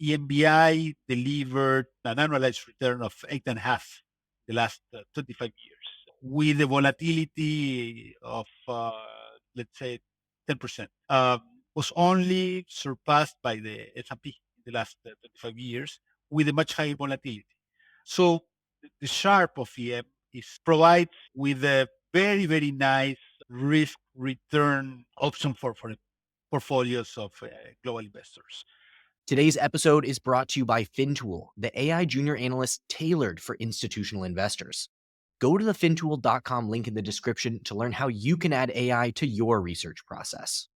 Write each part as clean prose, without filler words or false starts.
EMBI delivered an annualized return of 8.5 the last 25 years, with the volatility of, let's say, 10%. Was only surpassed by the S&P in the last 25 years with a much higher volatility. So the Sharp of EM is provides with a very, very nice risk return option for portfolios of global investors. Today's episode is brought to you by Fintool, the AI junior analyst tailored for institutional investors. Go to the fintool.com link in the description to learn how you can add AI to your research process.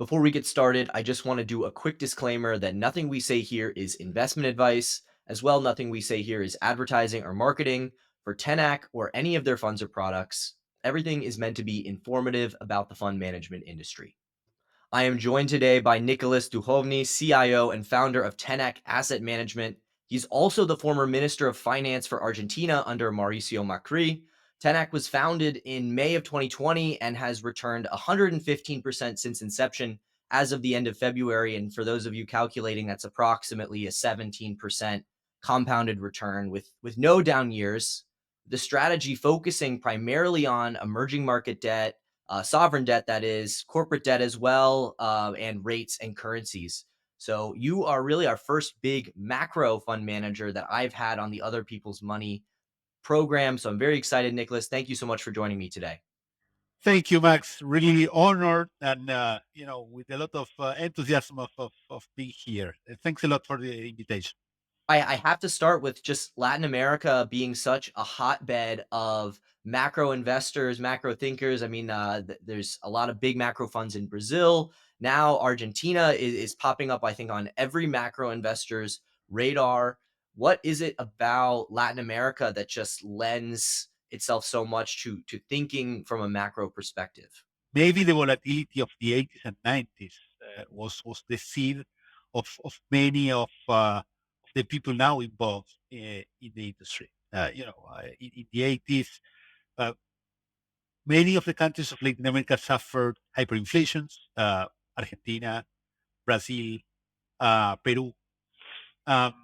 Before we get started, I just want to do a quick disclaimer that nothing we say here is investment advice. As well, nothing we say here is advertising or marketing for Tenac or any of their funds or products. Everything is meant to be informative about the fund management industry. I am joined today by Nicolás Dujovne, CIO and founder of Tenac Asset Management. He's also the former Minister of Finance for Argentina under Mauricio Macri. Tenac was founded in May of 2020 and has returned 115% since inception as of the end of February. And for those of you calculating, that's approximately a 17% compounded return with no down years. The strategy focusing primarily on emerging market debt, sovereign debt, that is, corporate debt as well, and rates and currencies. So you are really our first big macro fund manager that I've had on the Other People's Money program. So I'm very excited, Nicolás. Thank you so much for joining me today. Thank you, Max. Really honored and with a lot of enthusiasm of being here. Thanks a lot for the invitation. I have to start with just Latin America being such a hotbed of macro investors, macro thinkers. I mean, there's a lot of big macro funds in Brazil. Now, Argentina is popping up, I think, on every macro investor's radar. What is it about Latin America that just lends itself so much to thinking from a macro perspective? Maybe the volatility of the 80s and 90s was the seed of many of the people now involved in the industry. In the 80s, uh, many of the countries of Latin America suffered hyperinflations. Argentina, Brazil, Peru. Um,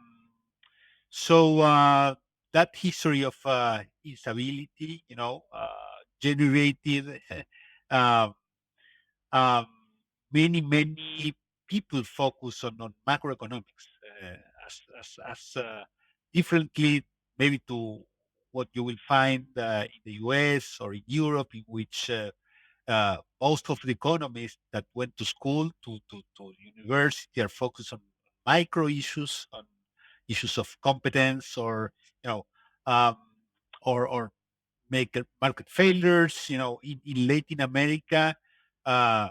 so that history of instability, generated uh, um, many people focus on macroeconomics as differently maybe to what you will find in the US or in Europe, in which most of the economists that went to school to university are focused on micro issues, on issues of competence, or you know, um, or make market failures. In Latin America, uh,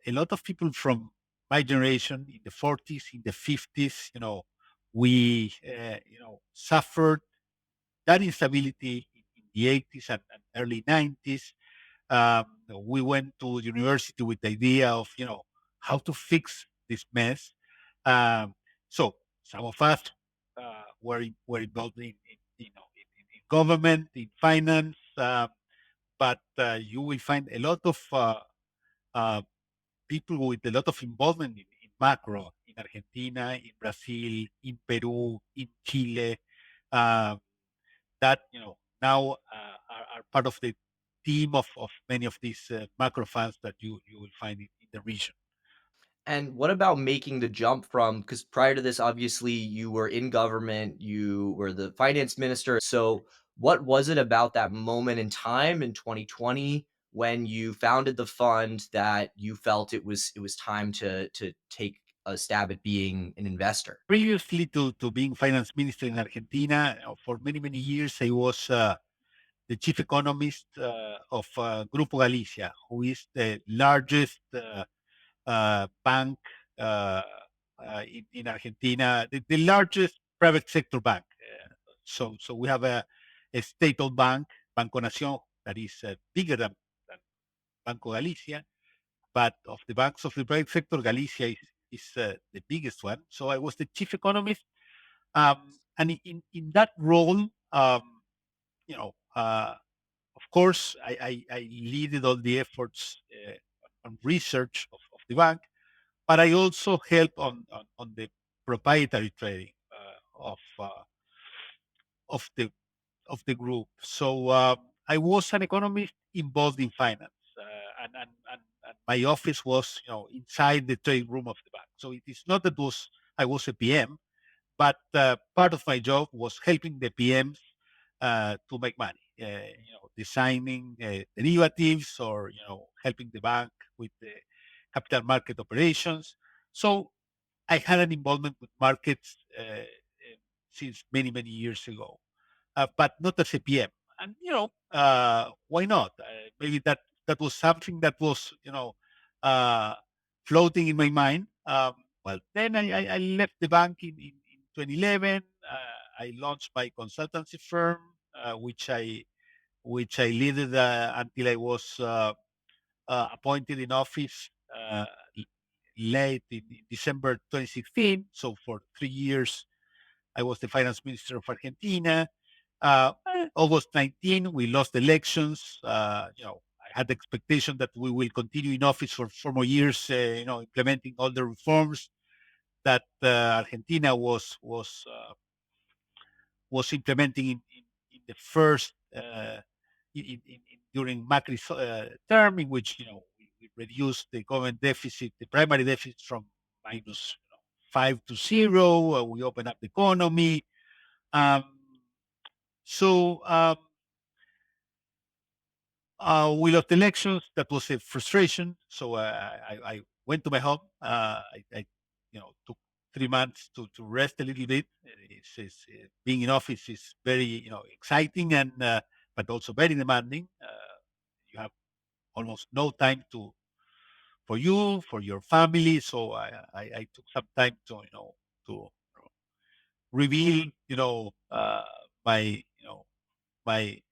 a lot of people from my generation in the 40s, in the 50s, we suffered that instability in the 80s and early 90s. We went to university with the idea of how to fix this mess. Um, so some of us were involved in government, in finance, but you will find a lot of uh, people with a lot of involvement in macro in Argentina, in Brazil, in Peru, in Chile. Uh, that now are part of the team of many of these macro funds that you will find in the region. And what about making the jump from, because prior to this, obviously, you were in government, you were the finance minister. So, what was it about that moment in time in 2020 when you founded the fund that you felt it was time to take a stab at being an investor? Previously to being finance minister in Argentina, for many years I was the chief economist of Grupo Galicia, who is the largest bank in Argentina, the largest private sector bank. So we have a state-owned bank, Banco Nación, that is bigger than Banco Galicia. But of the banks of the private sector, Galicia is is the biggest one. So I was the chief economist, and in that role, you know, of course, I leaded all the efforts on research of the bank, but I also help on the proprietary trading of the group. So I was an economist involved in finance, and my office was, inside the trade room of the bank. So it is not that was I was a PM, but part of my job was helping the PMs to make money. Designing derivatives, or helping the bank with the capital market operations. So I had an involvement with markets since many years ago, but not as a PM. And why not? Maybe that was something that was uh, floating in my mind. Well, then I left the bank in 2011. I launched my consultancy firm, which I led until I was appointed in office late in December 2016. So for 3 years, I was the finance minister of Argentina. August 19, we lost elections. I had the expectation that we will continue in office for 4 more years, implementing all the reforms that Argentina was implementing in the first during Macri's term, in which we reduced the government deficit, the primary deficit, from minus 5 to 0. We opened up the economy. Um, so we lost elections. That was a frustration. So I went to my home. I took 3 months to rest a little bit. Being in office is very exciting, and but also very demanding. You have almost no time for you, for your family. So I took some time to reveal my my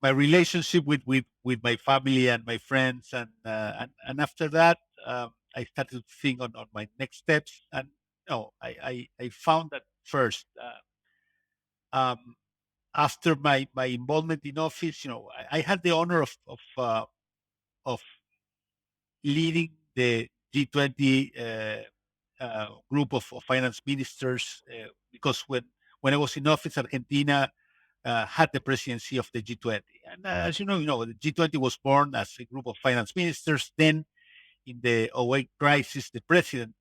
my relationship with my family and my friends, and after that, I started to think on my next steps. And I found that first, um, after my involvement in office, I had the honor of leading the G20 group of finance ministers, because when I was in office, Argentina had the presidency of the G20. And as the G20 was born as a group of finance ministers. Then, in the '08 crisis, the president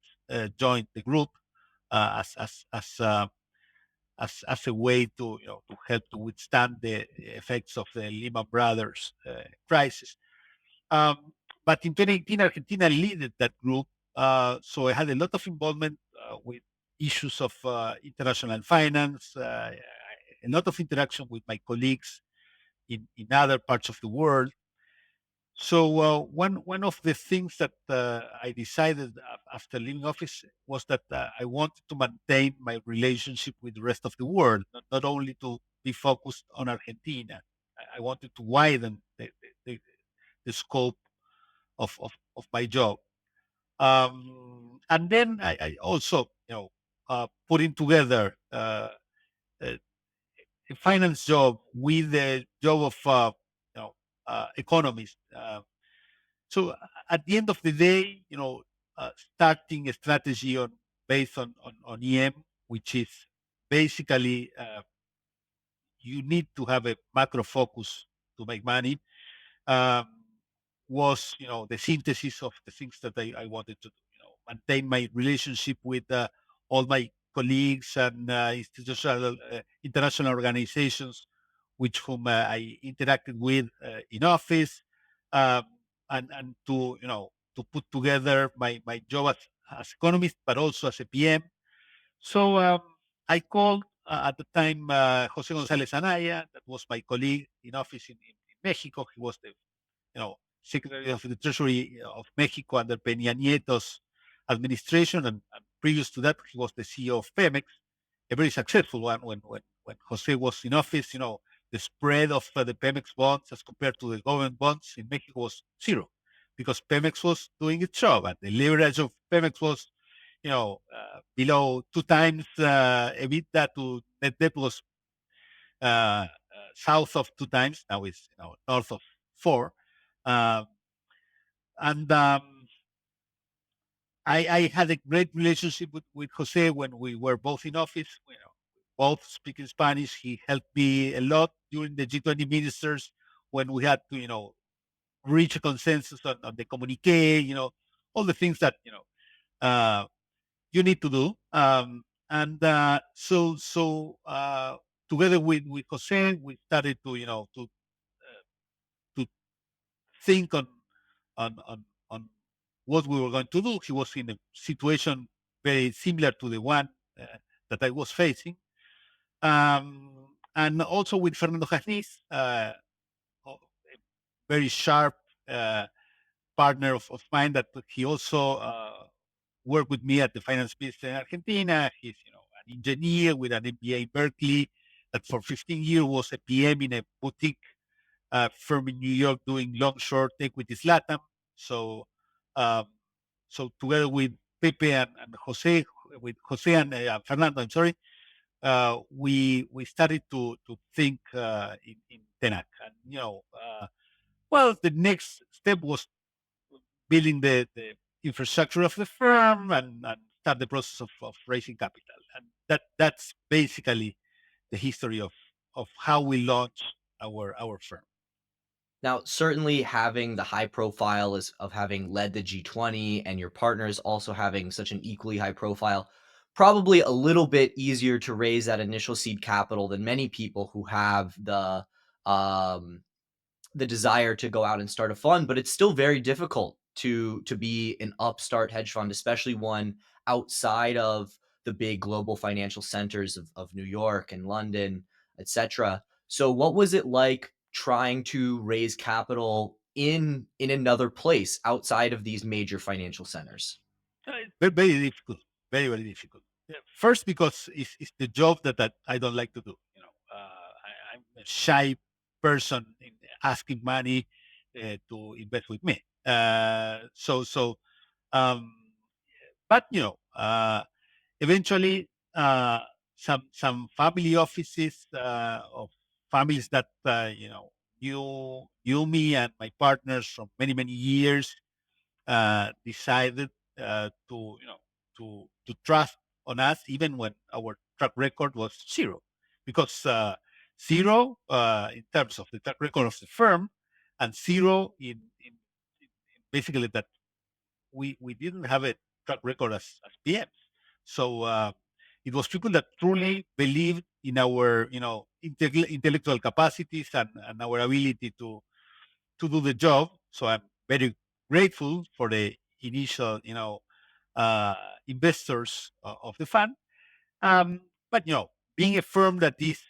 joined the group as a way to help to withstand the effects of the Lehman Brothers crisis. Um, but in 2018, Argentina led that group, so I had a lot of involvement with issues of international finance, a lot of interaction with my colleagues in other parts of the world. So one of the things that I decided after leaving office was that I wanted to maintain my relationship with the rest of the world, not only to be focused on Argentina. I wanted to widen the scope of my job. And then I also, putting together a finance job with the job of economist. So at the end of the day, starting a strategy based on EM, which is basically, you need to have a macro focus to make money, um, was the synthesis of the things that I wanted to do. Maintain my relationship with all my colleagues and institutional international organizations with whom I interacted with in office, um, and to put together my job as economist, but also as a PM. So I called at the time Jose González Anaya, that was my colleague in office in Mexico. He was the Secretary of the Treasury of Mexico under Peña Nieto's administration, and previous to that, he was the CEO of Pemex, a very successful one. When Jose was in office, the spread of the Pemex bonds as compared to the government bonds in Mexico was zero. because Pemex was doing its job, and the leverage of Pemex was, below 2 times EBITDA to net debt was south of 2 times. Now it's north of 4. Um, and I had a great relationship with Jose when we were both in office. Both speaking Spanish. He helped me a lot during the G20 ministers when we had to, reach a consensus on the communique. All the things that you need to do. And together with Jose, we started to to think on what we were going to do. He was in a situation very similar to the one that I was facing, and also with Fernando Jasniz, a very sharp uh, partner of mine that he also worked with me at the finance minister in Argentina. He's an engineer with an MBA in Berkeley that for 15 years was a PM in a boutique firm in New York doing long short equities LATAM. So um, so together with Pepe and Jose, with Jose and Fernando, I'm sorry, we started to think in Tenac, and well, the next step was building the infrastructure of the firm and start the process of raising capital, and that's basically the history of how we launched our firm. Now, certainly having the high profile is of having led the G20 and your partners also having such an equally high profile, probably a little bit easier to raise that initial seed capital than many people who have um, the desire to go out and start a fund, but it's still very difficult to be an upstart hedge fund, especially one outside of the big global financial centers of New York and London, etc. So what was it like trying to raise capital in another place outside of these major financial centers? It's very, very difficult, very, very difficult. Yeah, first, because it's the job that I don't like to do. I'm a shy person in asking money to invest with me. Um, but eventually, some family offices of families that knew me and my partners from many many years decided to to trust on us even when our track record was zero, because zero in terms of the track record of the firm, and zero in basically that we didn't have a track record as PMs. So it was people that truly believed in our intellectual capacities and our ability to do the job. So I'm very grateful for the initial, uh, investors of the fund. But being a firm that is,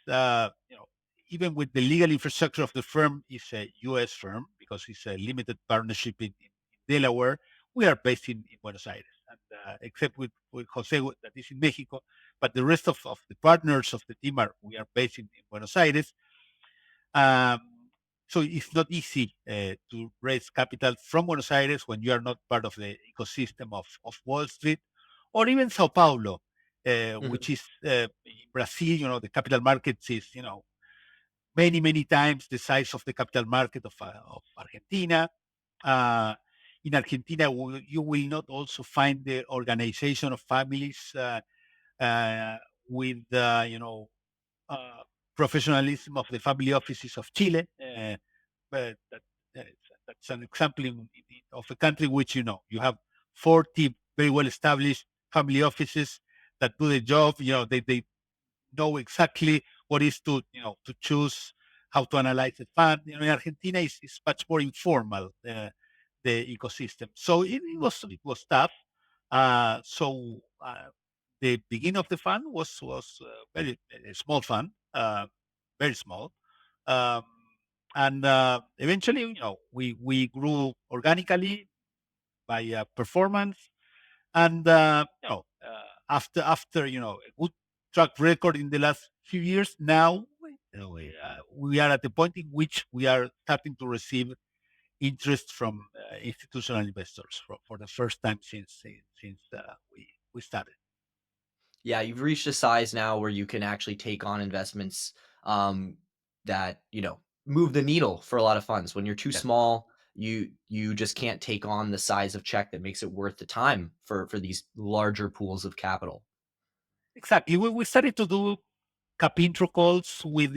even with the legal infrastructure of the firm, is a U.S. firm because it's a limited partnership in Delaware. We are based in Buenos Aires, and except with Jose that is in Mexico, but the rest of the partners of the team we are based in Buenos Aires. Um, so it's not easy to raise capital from Buenos Aires when you are not part of the ecosystem of Wall Street or even Sao Paulo, Mhm. which is in Brazil. The capital markets is many many times the size of the capital market of Argentina. Uh, in Argentina, you will not also find the organization of families uh, with uh, professionalism of the family offices of Chile. But that's an example of a country which you have 40 very well established family offices that do the job. They know exactly what is to choose how to analyze the fund. In Argentina, is much more informal, the ecosystem. So it was tough. The beginning of the fund was very a small fund, very small, um, and eventually, we grew organically by performance, and after a good track record in the last few years, now we are at the point in which we are starting to receive interest from institutional investors for the first time since we started. Yeah, you've reached a size now where you can actually take on investments um, that move the needle for a lot of funds. When you're too Yes, small, you just can't take on the size of check that makes it worth the time for these larger pools of capital. exactly. We started to do cap intro calls with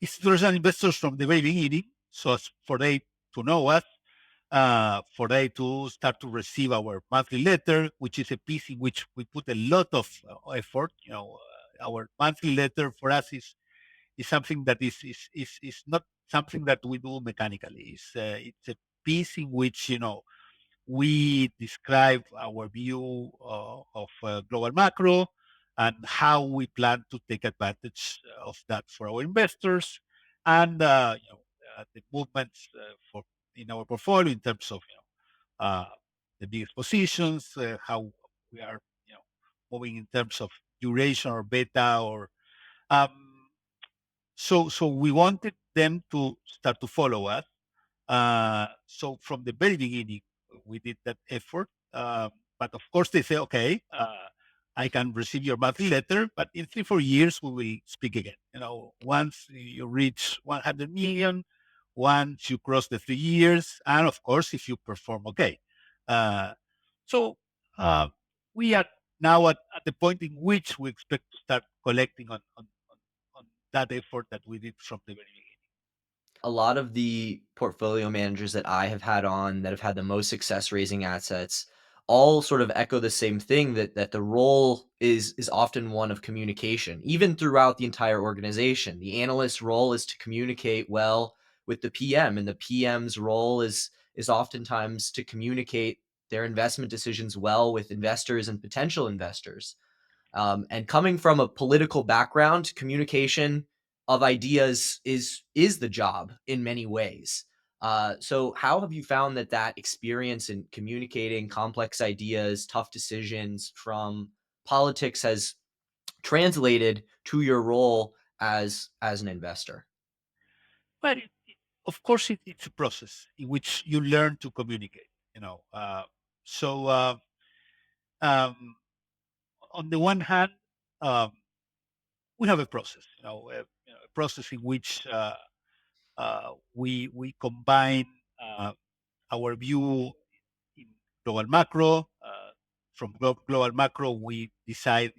institutional investors from the very beginning, so as for they to know us, for they to start to receive our monthly letter, which is a piece in which we put a lot of effort. Our monthly letter for us is something that is not something that we do mechanically. It's a piece in which we describe our view of global macro and how we plan to take advantage of that for our investors, and the movements for in our portfolio in terms of the biggest positions, how we are moving in terms of duration or beta or um, so we wanted them to start to follow us. So from the very beginning, we did that effort. But of course, they say, okay, I can receive your monthly letter, but in 3, 4 years, we will speak again. Once you reach 100 million, once you cross the 3 years, and of course, if you perform okay. Uh, so uh, we are now at the point in which we expect to start collecting on that effort that we did from the very beginning. A lot of the portfolio managers that I have had on that have had the most success raising assets all sort of echo the same thing, that the role is often one of communication, even throughout the entire organization. The analyst's role is to communicate well with the PM, and the PM's role is oftentimes to communicate their investment decisions well with investors and potential investors. And coming from a political background, communication of ideas is the job in many ways. So, how have you found that experience in communicating complex ideas, tough decisions from politics has translated to your role as an investor? But of course, it's a process in which you learn to communicate. So um, on the one hand, um, we have a process. A process in which we combine our view in global macro. From global macro, we decide,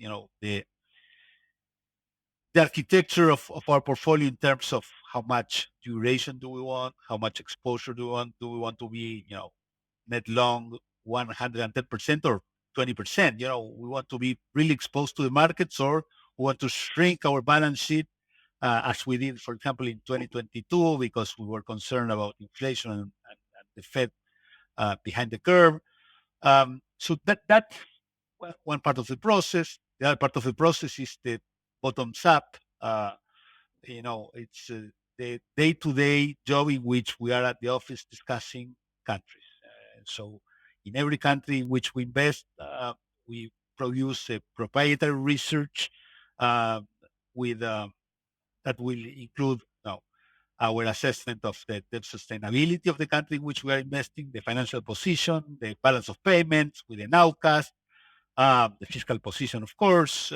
the architecture of our portfolio in terms of how much duration do we want, how much exposure do we want to be, net long 110% or 20%. We want to be really exposed to the markets, or we want to shrink our balance sheet, as we did, for example, in 2022, because we were concerned about inflation and the Fed behind the curve. So that's one part of the process. The other part of the process is the bottoms up. It's the day-to-day job in which we are at the office discussing countries. So in every country in which we invest, we produce a proprietary research uh, with that will include our assessment of the debt sustainability of the country in which we are investing, the financial position, the balance of payments with an outcast, the fiscal position, of course,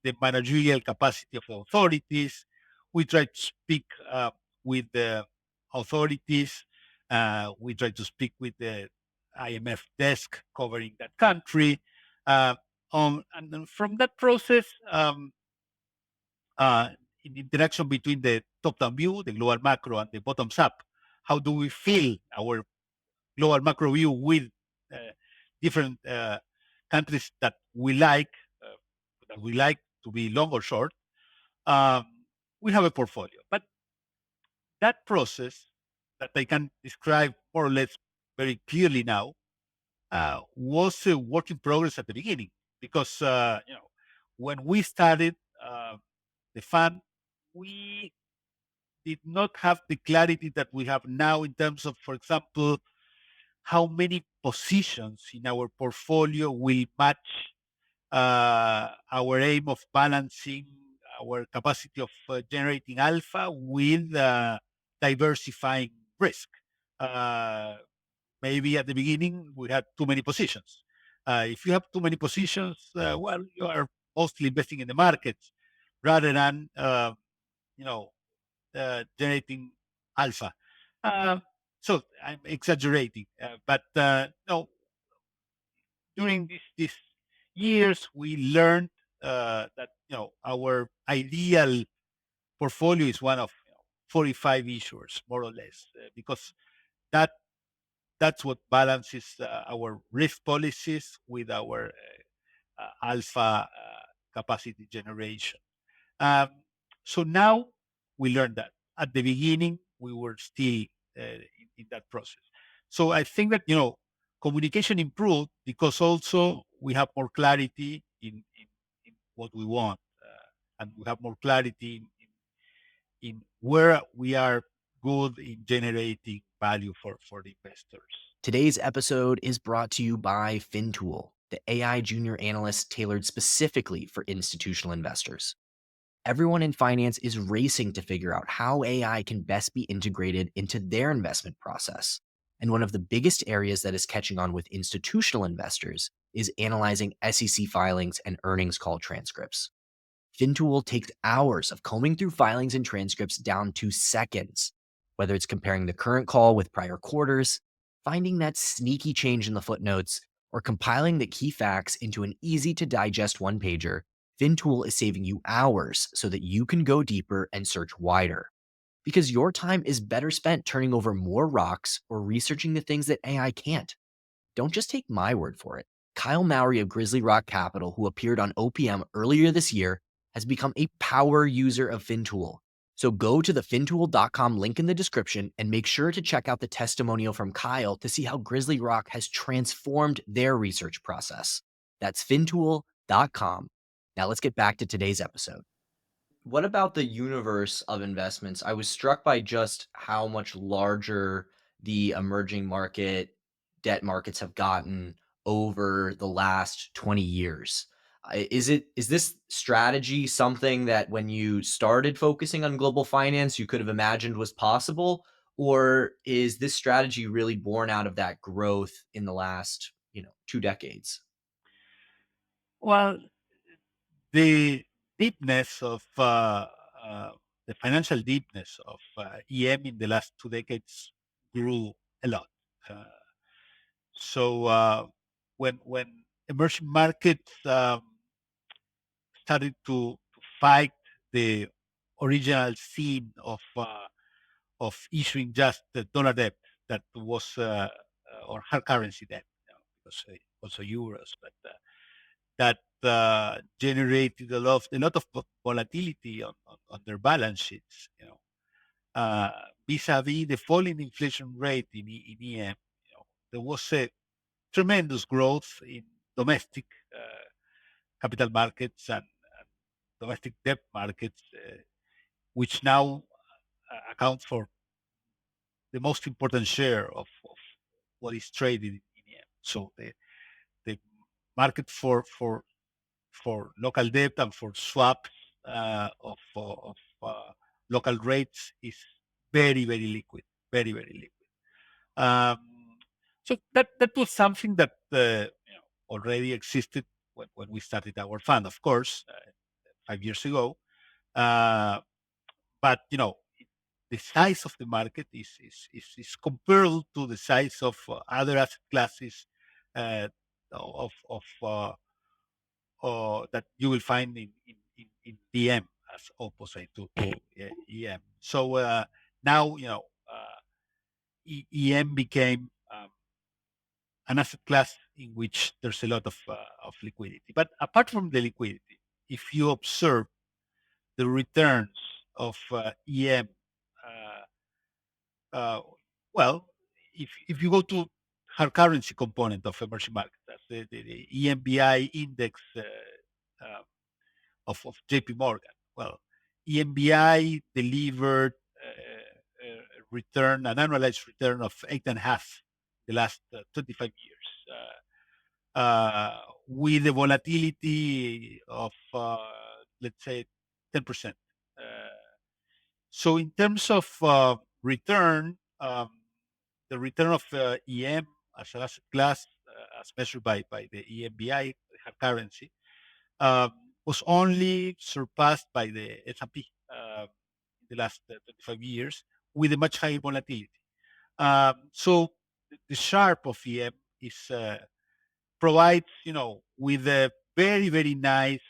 the managerial capacity of the authorities. We try to speak with the authorities. We try to speak with the IMF desk covering that country. Uh, and then from that process, uh, in interaction between the top-down view, the global macro, and the bottoms up, how do we feel our global macro view with uh, different countries uh, that we like to be long or short. Um, we have a portfolio, but that process that I can describe more or less very clearly now was a work in progress at the beginning, because when we started the fund, we did not have the clarity that we have now in terms of, for example, how many positions in our portfolio will match our aim of balancing our capacity of generating alpha with diversifying risk. uh, maybe at the beginning we had too many positions. If you have too many positions, well, you are mostly investing in the markets rather than you know generating alpha. Um, so I'm exaggerating, but no, during these years we learned that our ideal portfolio is one of 45 issuers, more or less, because that that's what balances our risk policies with our alpha capacity generation. Um, so now we learned that. At the beginning, we were still in that process. So I think that communication improved because also we have more clarity in what we want, and we have more clarity in where we are good in generating value for the investors. Today's episode is brought to you by Fintool, the AI junior analyst tailored specifically for institutional investors. Everyone in finance is racing to figure out how AI can best be integrated into their investment process. And one of the biggest areas that is catching on with institutional investors is analyzing SEC filings and earnings call transcripts. Fintool takes hours of combing through filings and transcripts down to seconds, whether it's comparing the current call with prior quarters, finding that sneaky change in the footnotes, or compiling the key facts into an easy to digest one pager. Fintool is saving you hours so that you can go deeper and search wider. Because your time is better spent turning over more rocks or researching the things that AI can't. Don't just take my word for it. Kyle Mowry of Grizzly Rock Capital, who appeared on OPM earlier this year, has become a power user of Fintool. So go to the fintool.com link in the description and make sure to check out the testimonial from Kyle to see how Grizzly Rock has transformed their research process. That's fintool.com. Now let's get back to today's episode. What about the universe of investments? I was struck by just how much larger the emerging market debt markets have gotten over the last 20 years. Is this strategy something that when you started focusing on global finance you could have imagined was possible, or is this strategy really born out of that growth in the last, 2 decades? Well, the deepness of the financial deepness of EM in the last 2 decades grew a lot. Uh, so when emerging markets started to fight the original scene of issuing just the dollar debt that was or hard currency debt, because also euros, but that generated a lot of volatility on their balance sheets. Vis-a-vis the falling inflation rate in EM, there was a tremendous growth in domestic capital markets and domestic debt markets, which now account for the most important share of what is traded in EM. So the market for local debt and for swaps of local rates is very, very liquid, very, very liquid. So that was something that already existed when we started our fund, of course, 5 years ago. Uh, but the size of the market is comparable to the size of other asset classes uh, of that you will find in DM as opposite to EM. So now EM became an asset class in which there's a lot of liquidity. But apart from the liquidity, if you observe the returns of EM, uh, uh, well, if you go to hard currency component of emerging markets, that's the EMBI index uh, of JP Morgan. Well, EMBI delivered an annualized return of 8.5 the last 25 years. With a volatility of, let's say, 10%. So in terms of return, the return of EM as an asset class, as measured by the EMBI, the hard currency, um, was only surpassed by the S&P in the last 25 years with a much higher volatility. So the sharp of EM is provides, with a very, very nice,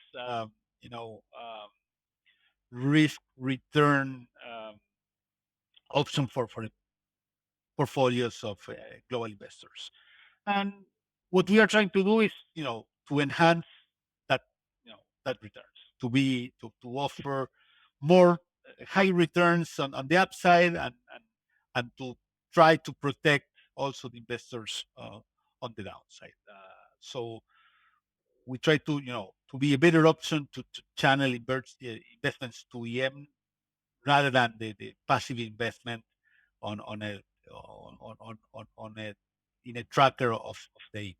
risk return option for portfolios of global investors. And what we are trying to do is, to enhance that, that returns, to offer more high returns on the upside, and to try to protect also the investors on the downside. So we try to, to be a better option to channel investments to EM rather than the passive investment on a on a in a tracker of the index.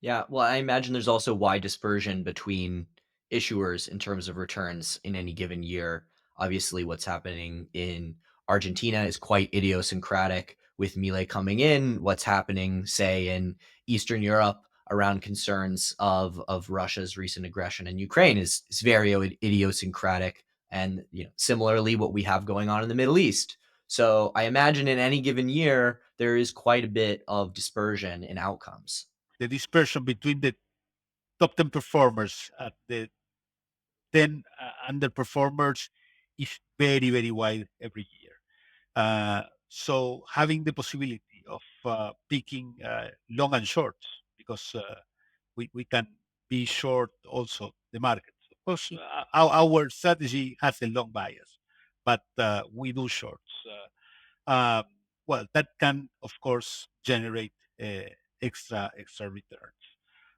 Yeah, well, I imagine there's also wide dispersion between issuers in terms of returns in any given year. Obviously, what's happening in Argentina is quite idiosyncratic with Milei coming in. What's happening, say, in Eastern Europe around concerns of Russia's recent aggression in Ukraine is very idiosyncratic. And similarly, what we have going on in the Middle East. So I imagine in any given year, there is quite a bit of dispersion in outcomes. The dispersion between the top 10 performers at the 10 underperformers is very, very wide every year. So having the possibility of picking long and shorts, because we can be short also the markets. Of course, our strategy has a long bias, but we do shorts. Um, well, that can, of course, generate extra returns.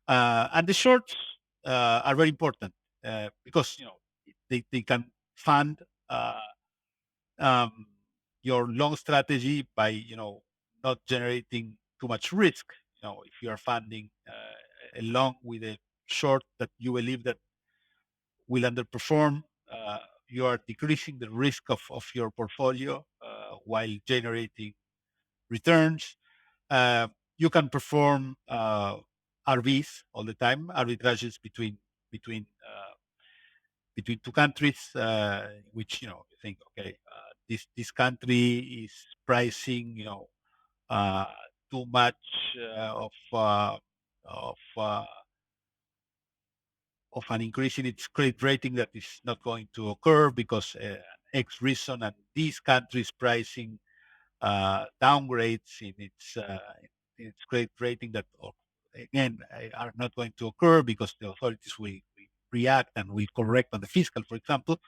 And the shorts are very important because they can fund uh, um, your long strategy by not generating too much risk. If you are funding a long with a short that you believe that will underperform, you are decreasing the risk of your portfolio while generating returns. Uh, you can perform RVs all the time, arbitrages between between two countries, which you think, okay, this country is pricing uh, too much of of an increase in its credit rating that is not going to occur because X reason, and this country is pricing downgrades in its credit rating that, again, are not going to occur because the authorities will react and will correct on the fiscal, for example.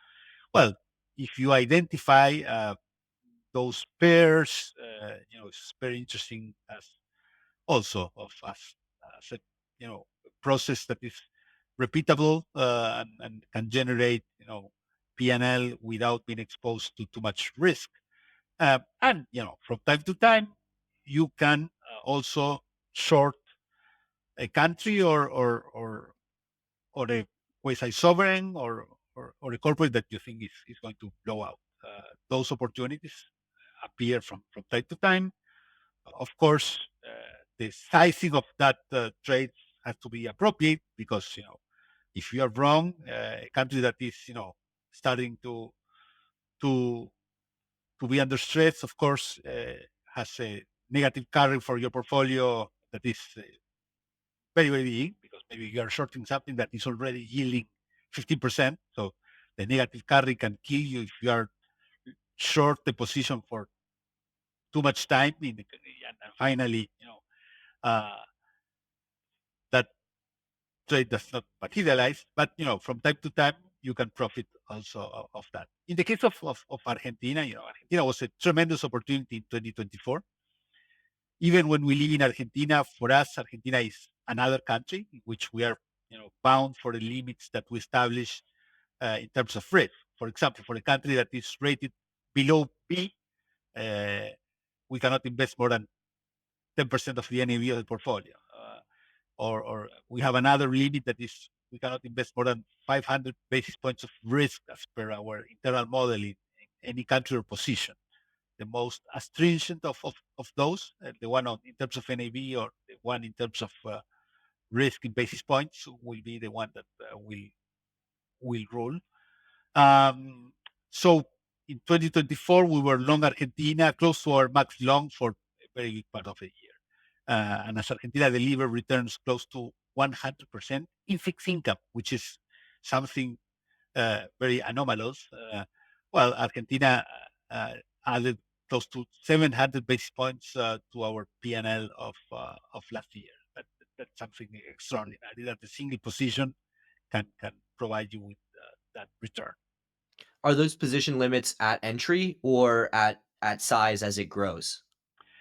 Well, if you identify those pairs, it's very interesting as also as a process that is repeatable and can generate P&L without being exposed to too much risk. And from time to time, you can also short a country or a quasi sovereign or a corporate that you think is going to blow out. Those opportunities appear from time to time. Of course, the sizing of that trade has to be appropriate because if you are wrong, a country that is starting to to be under stress, of course, has a negative carry for your portfolio that is very, very big because maybe you are shorting something that is already yielding 15%. So the negative carry can kill you if you are short the position for too much time. And finally, uh, that trade does not materialize. But from time to time, you can profit also of that. In the case of Argentina, Argentina was a tremendous opportunity in 2024. Even when we live in Argentina, for us, Argentina is another country in which we are, bound for the limits that we establish in terms of risk. For example, for a country that is rated below B, uh, we cannot invest more than 10% of the NAV of the portfolio. Or we have another limit that is we cannot invest more than 500 basis points of risk as per our internal model in any country or position. the most astringent of those, the one in terms of NAV or the one in terms of risk in basis points will be the one that will rule. Um, so in 2024, we were long Argentina, close to our max long for a very big part of the year. And as Argentina delivered returns close to 100% in fixed income, which is something very anomalous. Well, Argentina added close to 700 basis points to our P&L of last year. That's something extraordinary that a single position can provide you with that return. Are those position limits at entry or at size as it grows?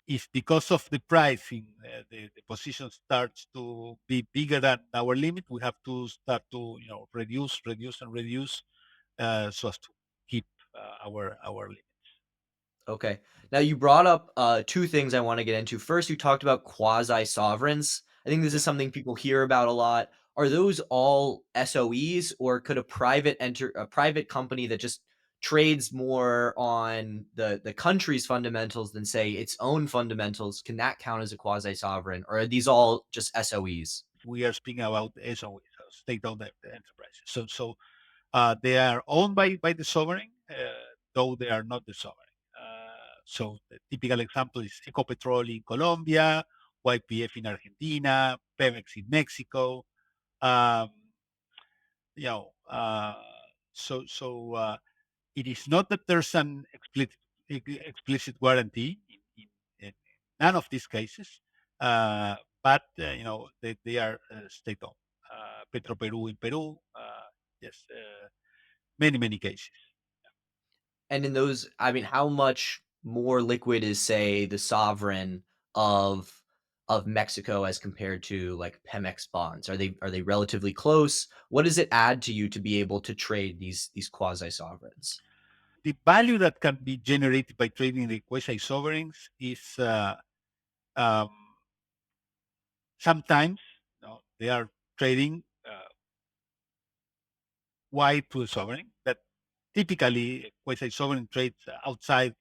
If because of the pricing, the position starts to be bigger than our limit, we have to start to reduce so as to keep our limit. Okay. Now you brought up two things I want to get into. First, you talked about quasi sovereigns. I think this Yeah, is something people hear about a lot. Are those all SOEs, or could a private company that just trades more on the country's fundamentals than say its own fundamentals, can that count as a quasi sovereign, or are these all just SOEs? we are speaking about SOE, state-owned enterprises. They are owned by the sovereign, though they are not the sovereign. So the typical example is Ecopetrol in Colombia, YPF in Argentina, Pemex in Mexico. Um, you know, it is not that there's an explicit guarantee in none of these cases, uh, but they are state-owned. Petroperu in Peru, yes, many cases. And in those, I mean, how much more liquid is, say, the sovereign of Mexico as compared to like Pemex bonds? Are they relatively close? What does it add to you to be able to trade these quasi sovereigns? The value that can be generated by trading the quasi sovereigns is um, sometimes they are trading wide to the sovereign. That typically quasi sovereign trades outside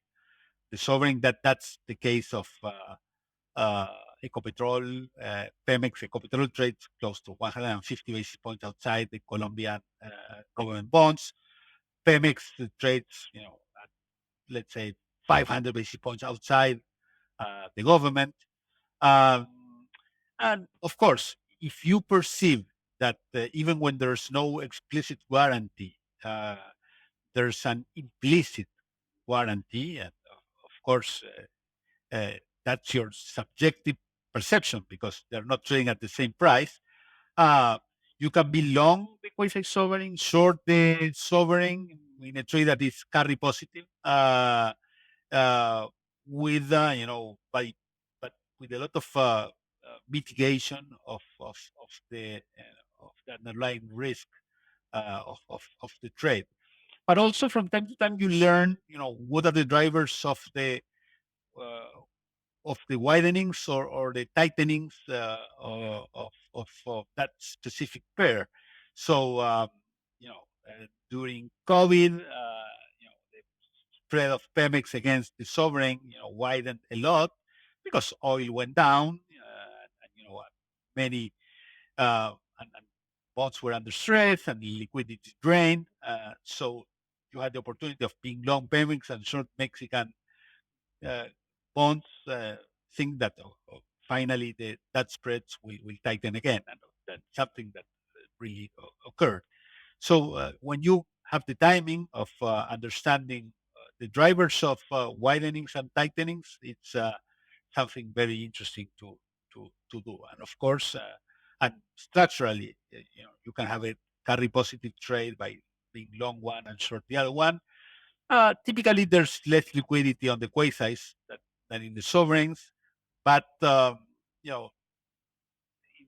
the sovereign. That's the case of uh, Ecopetrol, Pemex. Ecopetrol trades close to 150 basis points outside the Colombian government bonds. Pemex trades, at, let's say 500 basis points outside the government. Um, and of course, if you perceive that even when there's no explicit guarantee, uh, there's an implicit guarantee, and of course, that's your subjective perception because they're not trading at the same price. Uh, you can be long the quasi sovereign, short the sovereign in a trade that is carry positive. Uh, with by but with a lot of mitigation of the underlying risk of the trade. But also from time to time, you learn, what are the drivers uh, of the widenings or the tightenings of that specific pair. So, during COVID, the spread of Pemex against the sovereign, widened a lot because oil went down, and many and bonds were under stress and liquidity drained. So you had the opportunity of being long Pemex and short Mexican uh, bonds. Think that finally that spreads will tighten again, and that's something that really occurred. So when you have the timing of understanding the drivers of widenings and tightenings, it's something very interesting to do. And of course, and structurally, you can have a carry positive trade by being long one and short the other one. Typically, there's less liquidity on the quasis than in the sovereigns, but you know,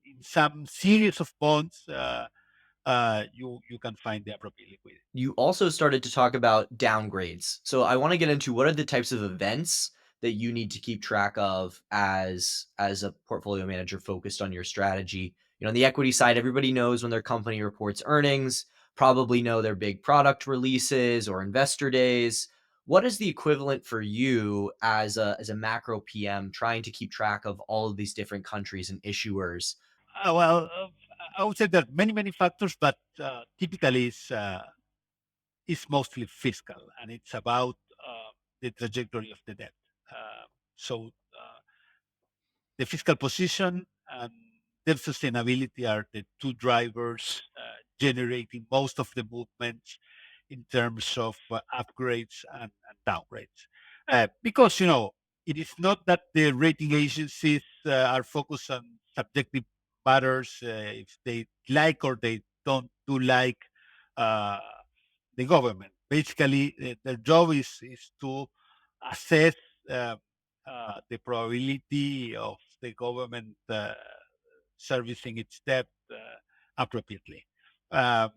in some series of bonds, you can find the appropriate liquidity. You also started to talk about downgrades. So I want to get into what are the types of events that you need to keep track of as a portfolio manager focused on your strategy. On the equity side, everybody knows when their company reports earnings, probably know their big product releases or investor days. What is the equivalent for you as a macro PM trying to keep track of all of these different countries and issuers? Well, I would say there are many factors, but typically it's mostly fiscal, and it's about the trajectory of the debt. So the fiscal position and debt sustainability are the two drivers generating most of the movements in terms of upgrades and downgrades. Because it is not that the rating agencies are focused on subjective matters, if they like or they don't do like uh, the government. Basically, their job is to assess uh, the probability of the government servicing its debt appropriately. Um,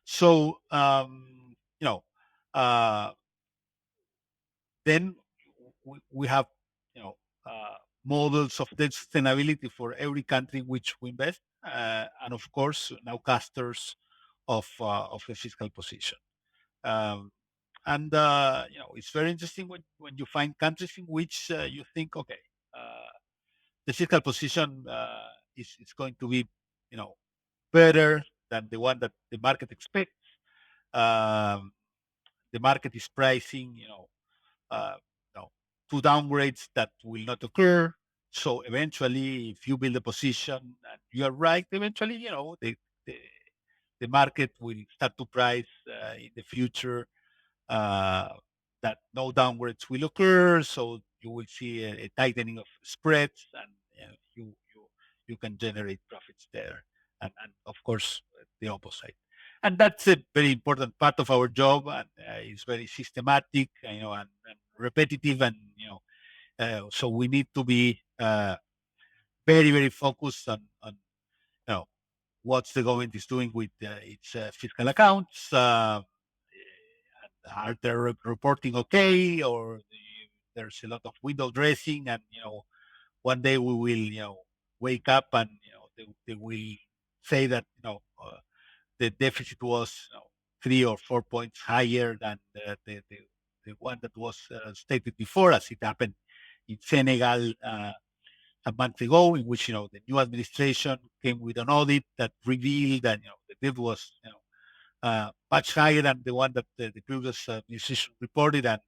so, uh, then we have, you know, models of debt sustainability for every country in which we invest, and of course, now casters of the fiscal position. Um, and it's very interesting when you find countries in which you think, okay, uh, the fiscal position is going to be, you know, better than the one that the market expects. Um, the market is pricing, uh, you know, two downgrades that will not occur. So eventually, if you build a position and you are right, eventually, the, the market will start to price in the future uh, that no downwards will occur. So you will see a tightening of spreads, and you can generate profits there. And of course, the opposite. And that's a very important part of our job, and it's very systematic, and repetitive, and so we need to be very focused on you know what the government is doing with its fiscal accounts. Are they reporting okay, or there's a lot of window dressing, and one day we will wake up and they will say that the deficit was 3 or 4 points higher than the one that was stated before, as it happened in Senegal a month ago, in which the new administration came with an audit that revealed that the debt was much higher than the one that the previous administration reported, and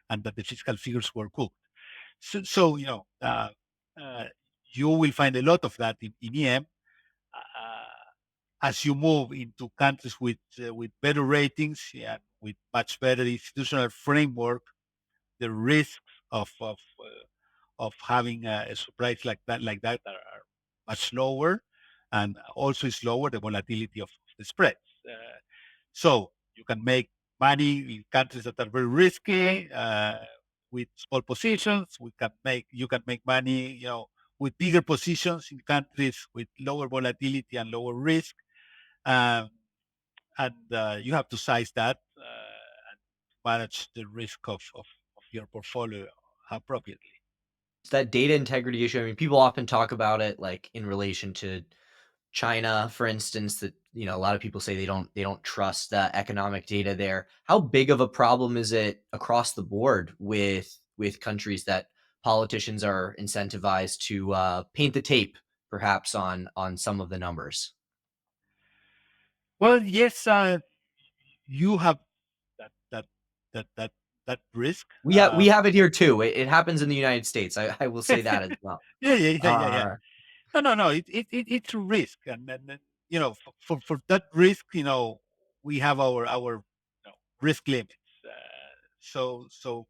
and that the fiscal figures were cooked. So, uh, you will find a lot of that in EM as you move into countries with better ratings, yeah, with much better institutional framework. The risks of having a surprise like that are much lower, and also is lower the volatility of the spreads. So you can make money in countries that are very risky with small positions. You can make money, with bigger positions in countries with lower volatility and lower risk. Um, and you have to size that and manage the risk of your portfolio appropriately. It's that data integrity issue. I mean, people often talk about it like in relation to China, for instance, that a lot of people say they don't trust economic data there. How big of a problem is it across the board with countries that politicians are incentivized to paint the tape, perhaps on some of the numbers? Well, yes, you have that that that that risk. We have it here too. It happens in the United States. I will say that as well. Yeah. Uh, No. It's a risk, and for that risk, we have our risk limits.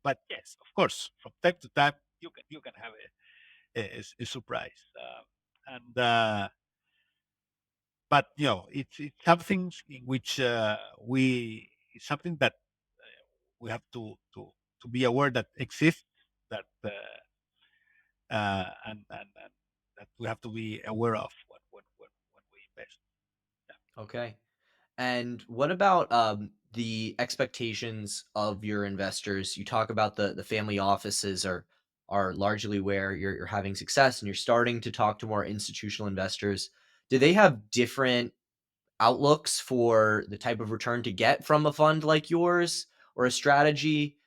But yes, of course, from time to time, you can have a surprise, but it's something in which it's something that we have to be aware that exists, that and that we have to be aware of when we invest. Yeah. okay. And what about the expectations of your investors? You talk about the family offices are largely where you're having success, and you're starting to talk to more institutional investors. Do they have different outlooks for the type of return to get from a fund like yours? or a strategy?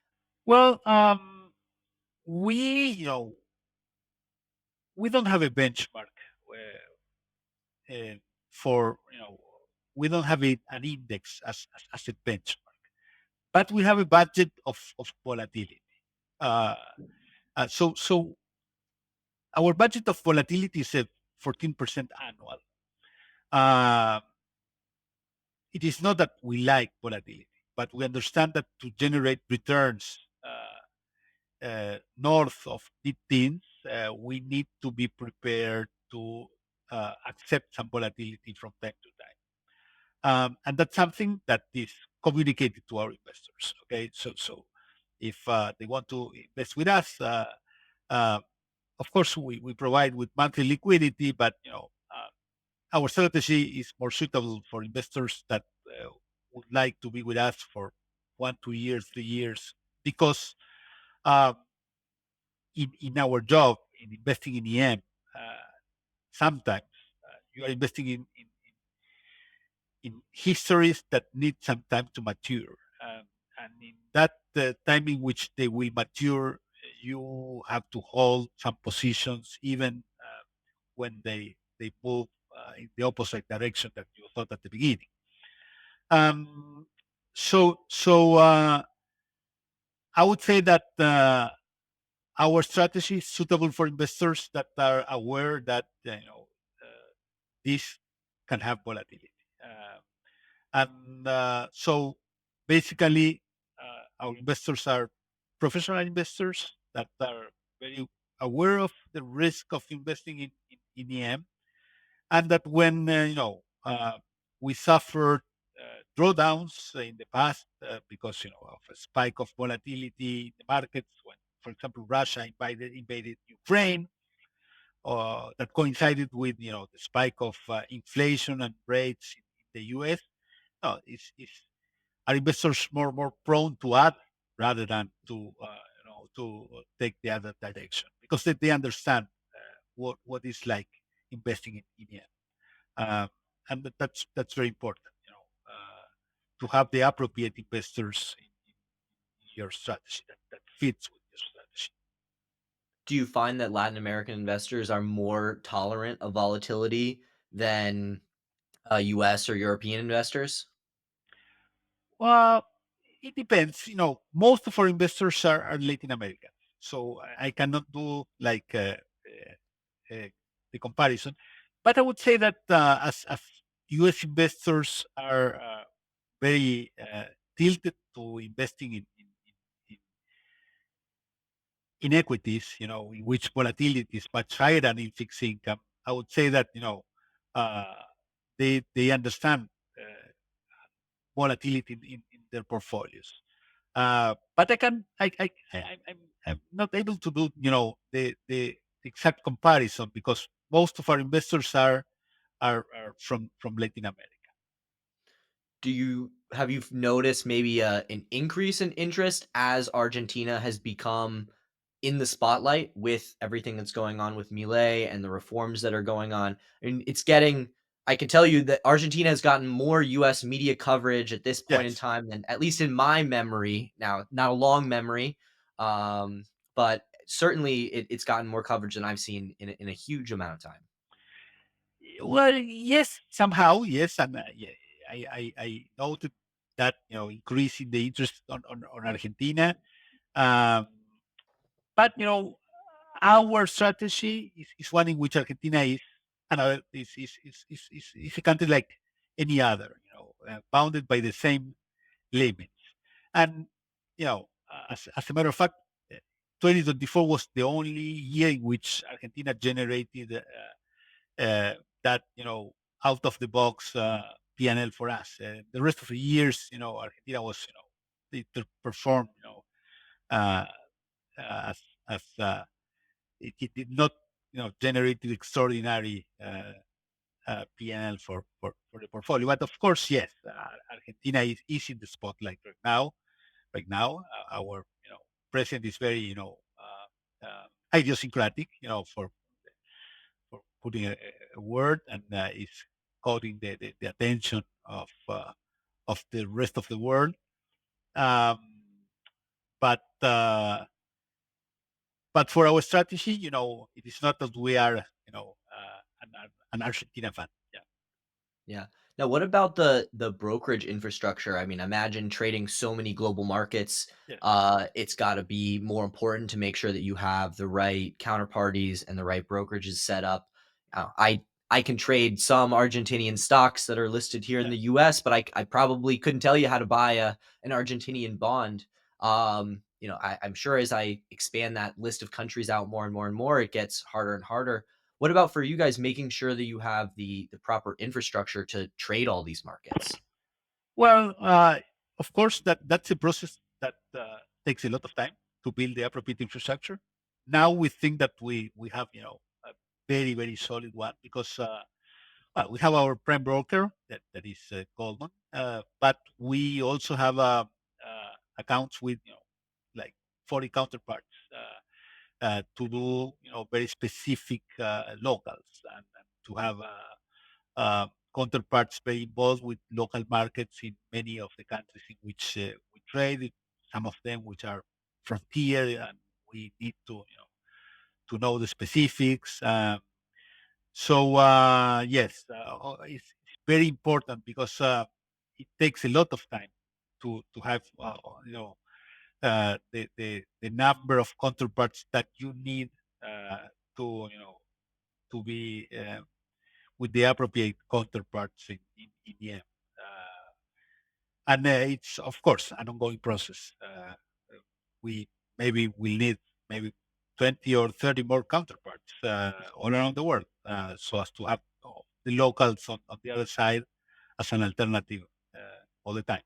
Well, we we don't have a benchmark uh, for we don't have an index as a benchmark, but we have a budget of volatility. Uh, so our budget of volatility is at 14% annual. Uh, it is not that we like volatility, but we understand that to generate returns north of mid-teens, we need to be prepared to accept some volatility from time to time. And that's something that is communicated to our investors. Okay, so if they want to invest with us, uh, of course we provide with monthly liquidity, but our strategy is more suitable for investors that would like to be with us for 1, 2 years, 3 years, because uh, in our job in investing in EM, sometimes you are investing in histories that need some time to mature. And in that time in which they will mature, you have to hold some positions, even when they move in the opposite direction that you thought at the beginning. Um, so I would say that our strategy is suitable for investors that are aware that this can have volatility. Uh, and so basically, our investors are professional investors that are very aware of the risk of investing in EM, and that when we suffered drawdowns in the past because of a spike of volatility in the markets, when, for example, Russia invaded Ukraine, that coincided with the spike of inflation and rates in the U.S. Is are investors more prone to add rather than to take the other direction, because they understand what is like investing in EM. Um, and that's very important, to have the appropriate investors in your strategy that fits with your strategy. Do you find that Latin American investors are more tolerant of volatility than US or European investors? Well, it depends. Most of our investors are Latin American, so I cannot do like uh, the comparison. But I would say that as U.S. investors are very tilted to investing in equities, in which volatility is much higher than in fixed income. I would say that uh, they understand uh, volatility in their portfolios. But I'm not able to do the exact comparison, because most of our investors are from Latin America. Do you have you noticed maybe an increase in interest as Argentina has become in the spotlight with everything that's going on with Milei and the reforms that are going on? And it's getting I can tell you that Argentina has gotten more US media coverage at this point in Yes. time than at least in my memory. Now, not a long memory, um, but certainly it's gotten more coverage than I've seen in a huge amount of time. Well, yes, somehow, yes, and yeah, I noted that increase in the interest on Argentina. Um, but our strategy is one in which Argentina is another is a country like any other, bounded by the same limits. And as a matter of fact, uh, 2024 was the only year in which Argentina generated that out of the box P&L for us. The rest of the years, Argentina was they performed uh, as it did not generate the extraordinary P&L for the portfolio. But of course, yes, Argentina is in the spotlight right now. Right now, our president is very idiosyncratic, for putting a word, and is calling the attention of the rest of the world. Um, but for our strategy, it is not that we are, an Argentina fan. Yeah, Yeah. Now, what about the brokerage infrastructure? I mean, imagine trading so many global markets. yeah, It's got to be more important to make sure that you have the right counterparties and the right brokerages set up. I can trade some Argentinian stocks that are listed here in yeah. the U.S., but I probably couldn't tell you how to buy an Argentinian bond. I'm sure as I expand that list of countries out more and more and more, it gets harder and harder. What about for you guys making sure that you have the proper infrastructure to trade all these markets? Well, of course, that's a process that takes a lot of time to build the appropriate infrastructure. Now we think that we have, a very very solid one because well, we have our prime broker that is Goldman, but we also have accounts with, like 40 counterparts to do, very specific locals, and to have counterparts very involved with local markets in many of the countries in which we trade. Some of them which are frontier, and we need to know the specifics. So yes, it's very important because it takes a lot of time to have, the number of counterparts that you need to, to be with the appropriate counterparts in the end. And it's of course an ongoing process. We maybe will need maybe 20 or 30 more counterparts all around the world, so as to have the locals on the other side as an alternative all the time.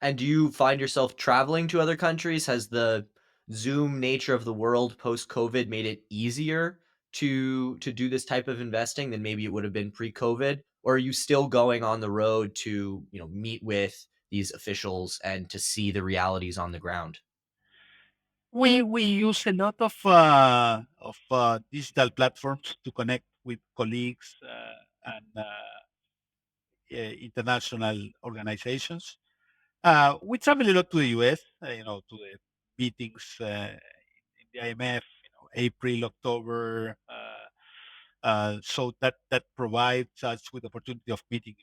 And do you find yourself traveling to other countries? Has the Zoom nature of the world post-COVID made it easier to do this type of investing than maybe it would have been pre-COVID? Or are you still going on the road to, meet with these officials and to see the realities on the ground? We use a lot of digital platforms to connect with colleagues and international organizations. We travel a lot to the US, to the meetings in the IMF, April, October. So that provides us with the opportunity of meeting,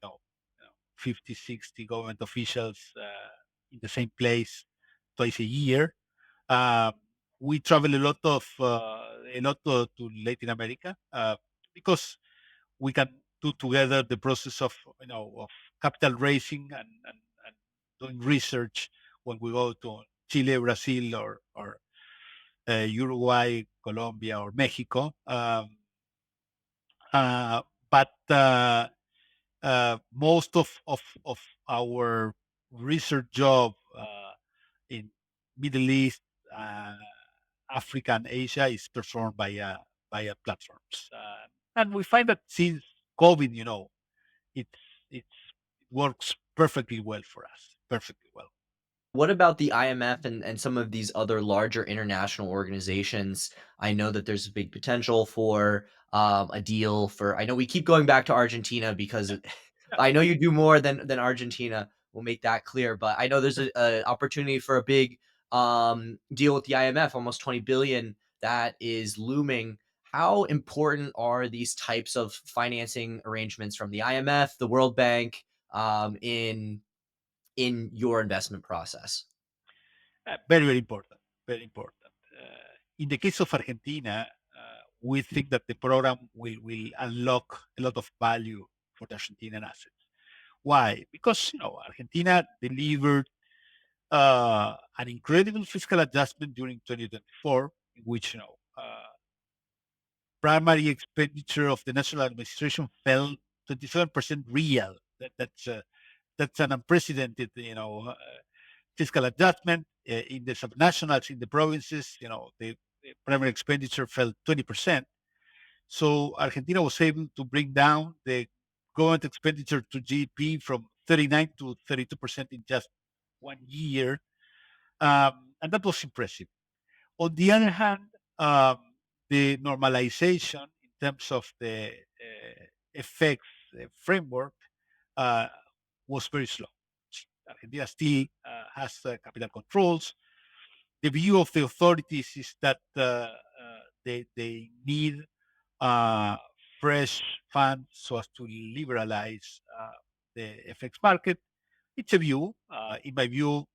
50, 60 government officials in the same place twice a year. Um, we travel a lot to Latin America because we can do together the process of capital raising and doing research when we go to Chile, Brazil, or Uruguay, Colombia, or Mexico. But most of our research job in Middle East, uh, Africa, and Asia is performed by platforms, and we find that since COVID, it's it works perfectly well for us, perfectly well. What about the IMF and some of these other larger international organizations? I know that there's a big potential for a deal for. I know we keep going back to Argentina because Yeah, yeah, I know you do more than Argentina. We'll make that clear, but I know there's a opportunity for a big deal with the IMF, almost 20 billion that is looming. How important are these types of financing arrangements from the IMF, the World Bank, in your investment process? very very important, very important. In the case of Argentina, we think that the program will unlock a lot of value for the Argentinian assets. Why? Because Argentina delivered an incredible fiscal adjustment during 2024, in which primary expenditure of the national administration fell 27% real. That's an unprecedented, fiscal adjustment in the subnationals in the provinces. The primary expenditure fell 20%. So Argentina was able to bring down the government expenditure to GDP from 39 to 32% in just 1 year, and that was impressive. On the other hand, the normalization in terms of the effects framework uh, was very slow. Argentina still has capital controls. the view of the authorities is that they need uh, fresh funds so as to liberalize the FX market. It's a view. In my view,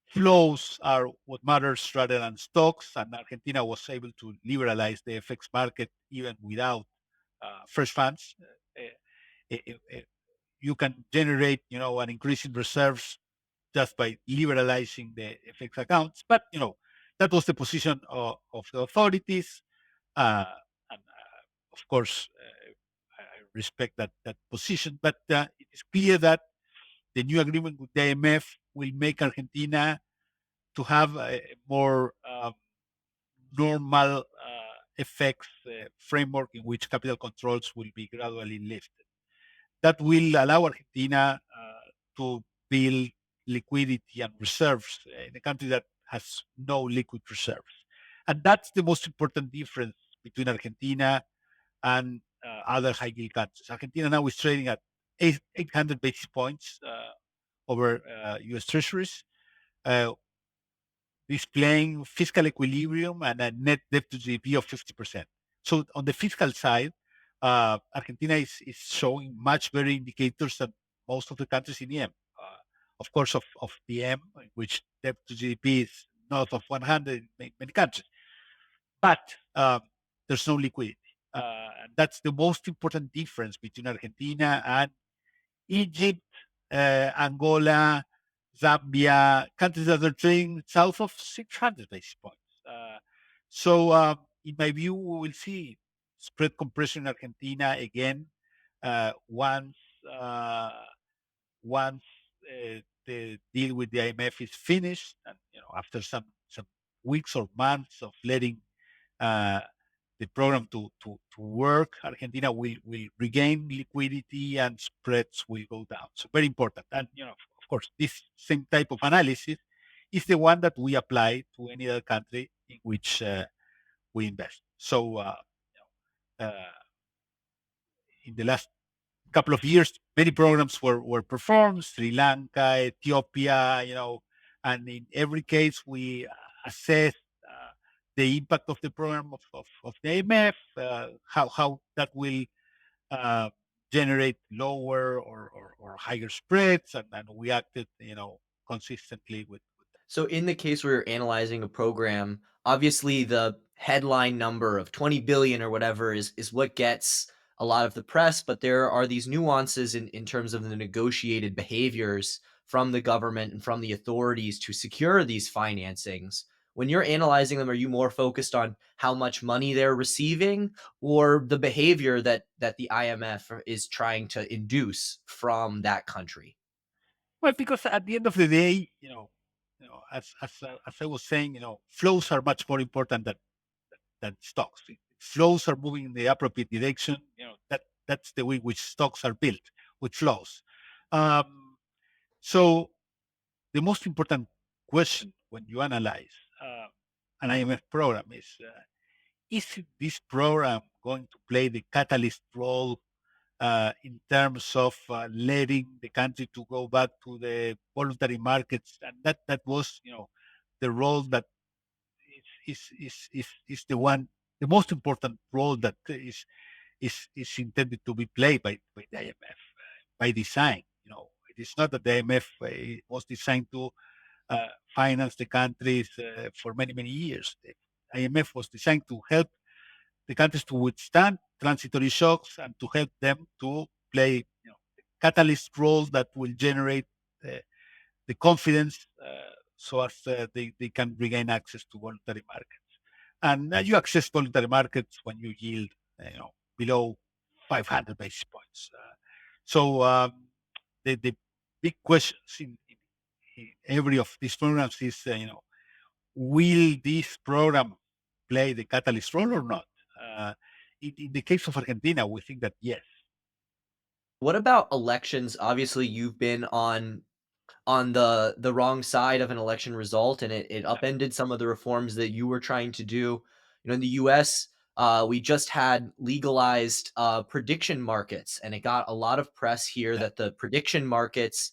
flows are what matters rather than stocks, and Argentina was able to liberalize the FX market even without fresh funds. You can generate, an increase in reserves just by liberalizing the FX accounts. But that was the position of the authorities, and of course, I respect that position. But it is clear that the new agreement with the IMF will make Argentina to have a more normal effects framework in which capital controls will be gradually lifted. That will allow Argentina to build liquidity and reserves in a country that has no liquid reserves. And that's the most important difference between Argentina and other high yield countries. Argentina now is trading at 800 basis points over US Treasuries, uh, displaying fiscal equilibrium and a net debt to GDP of 50%. So on the fiscal side, Argentina is showing much better indicators than most of the countries in EM. Of course, of the EM, in which debt to GDP is north of 100 in many countries. But there's no liquidity. And that's the most important difference between Argentina and Egypt, Angola, Zambia, countries that are trading south of 600 basis points. In my view, we will see spread compression in Argentina again once once the deal with the IMF is finished, and after some weeks or months of letting uh, the program to work, Argentina will regain liquidity and spreads will go down. So very important. And of course, this same type of analysis is the one that we apply to any other country in which we invest. So uh, in the last couple of years, many programs were performed, Sri Lanka, Ethiopia, and in every case we assess the impact of the program of the IMF, how that will uh, generate lower or higher spreads, and we acted, consistently with. So in the case where you're analyzing a program, obviously the headline number of 20 billion or whatever is what gets a lot of the press, but there are these nuances in terms of the negotiated behaviors from the government and from the authorities to secure these financings. When you're analyzing them, are you more focused on how much money they're receiving or the behavior that the IMF is trying to induce from that country? Well, because at the end of the day, as I was saying, flows are much more important than stocks. If flows are moving in the appropriate direction, that's the way which stocks are built, with flows. Um, so the most important question when you analyze an IMF program is this program going to play the catalyst role in terms of letting the country to go back to the voluntary markets, and that was, the role that is the most important role that is intended to be played by the IMF by design. It is not that the IMF was designed to finance the countries for many years. The IMF was designed to help the countries to withstand transitory shocks and to help them to play, catalyst roles that will generate uh, the confidence so as they can regain access to voluntary markets. And you access voluntary markets when you yield, below 500 basis points. The big questions in every of these programs is, will this program play the catalyst role or not? Uh, in the case of Argentina, we think that yes. What about elections? Obviously, you've been on the wrong side of an election result, and it Yeah, upended some of the reforms that you were trying to do. In the U.S., we just had legalized prediction markets, and it got a lot of press here yeah, that the prediction markets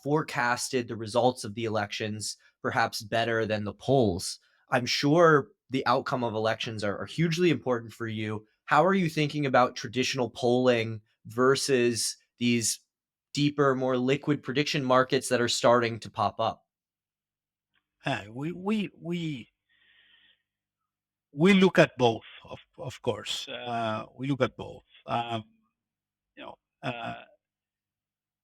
forecasted the results of the elections perhaps better than the polls. I'm sure the outcome of elections are hugely important for you. How are you thinking about traditional polling versus these deeper, more liquid prediction markets that are starting to pop up? We look at both, of course. We look at both. You know, uh,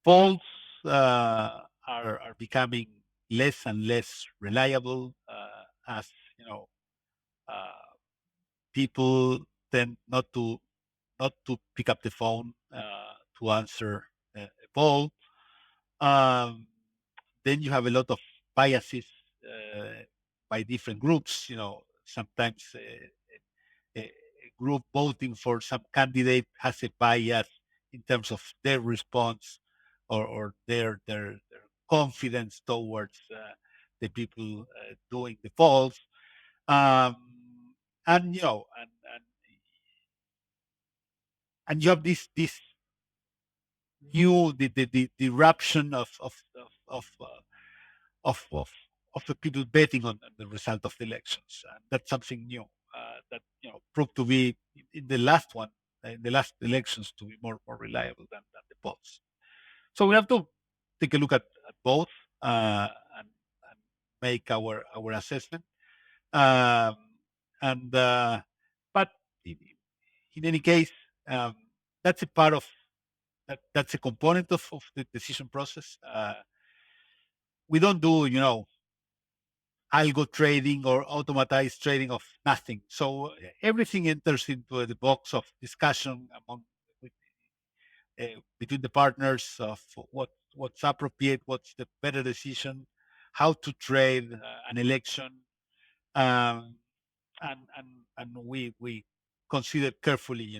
polls are becoming less and less reliable as you know uh, people tend not to pick up the phone to answer a poll. Um, then you have a lot of biases by different groups. Sometimes a group voting for some candidate has a bias in terms of their response or their confidence towards the people doing the polls. Um, and you know and and, and you have this new the eruption of the people betting on the result of the elections. And that's something new that proved to be in the last one, in the last elections, to be more reliable than the polls. So we have to take a look at both and make our assessment. Um, and but in any case, um, that's a part of that's a component of the decision process. We don't do algo trading or automatized trading of nothing. So everything enters into the box of discussion with, between the partners of what's appropriate, what's the better decision, how to trade an election, um, and we consider carefully,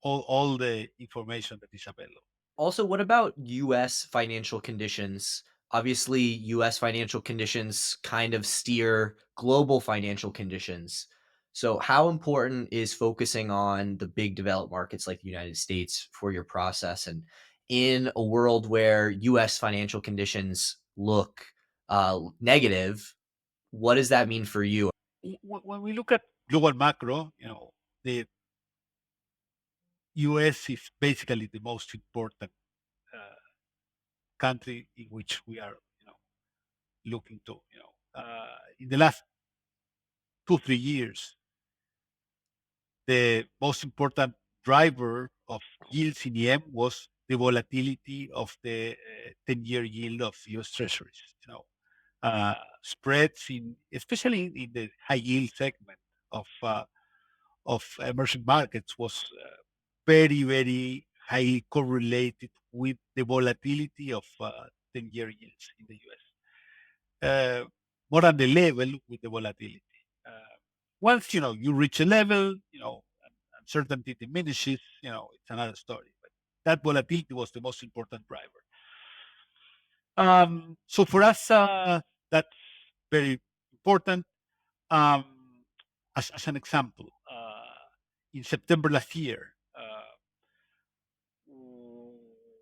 all the information that is available. Also, what about US financial conditions? Obviously, US financial conditions kind of steer global financial conditions. So, how important is focusing on the big developed markets like the United States for your process? And in a world where US financial conditions look negative, what does that mean for you? When we look at global macro, the US is basically the most important uh, country in which we are, looking to. In the last 2 3 years, the most important driver of yields in EM was the volatility of the 10-year yield of US Treasuries. Spreads especially in the high yield segment of emerging markets was very, very highly correlated with the volatility of 10-year yields in the US. More than the level with the volatility. Uh, Once you reach a level, uncertainty diminishes. It's another story. But that volatility was the most important driver. So for us, that's very important. Um, as an example, in September last year,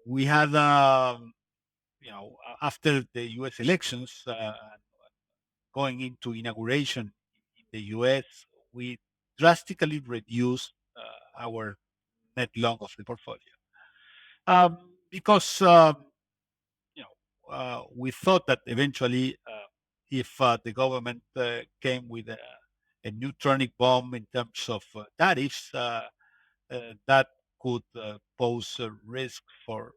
we had, after the U.S. elections, going into inauguration in the U.S., we drastically reduced our net long of the portfolio because we thought that eventually, if the government came with a neutronic bomb in terms of tariffs, that could pose a risk for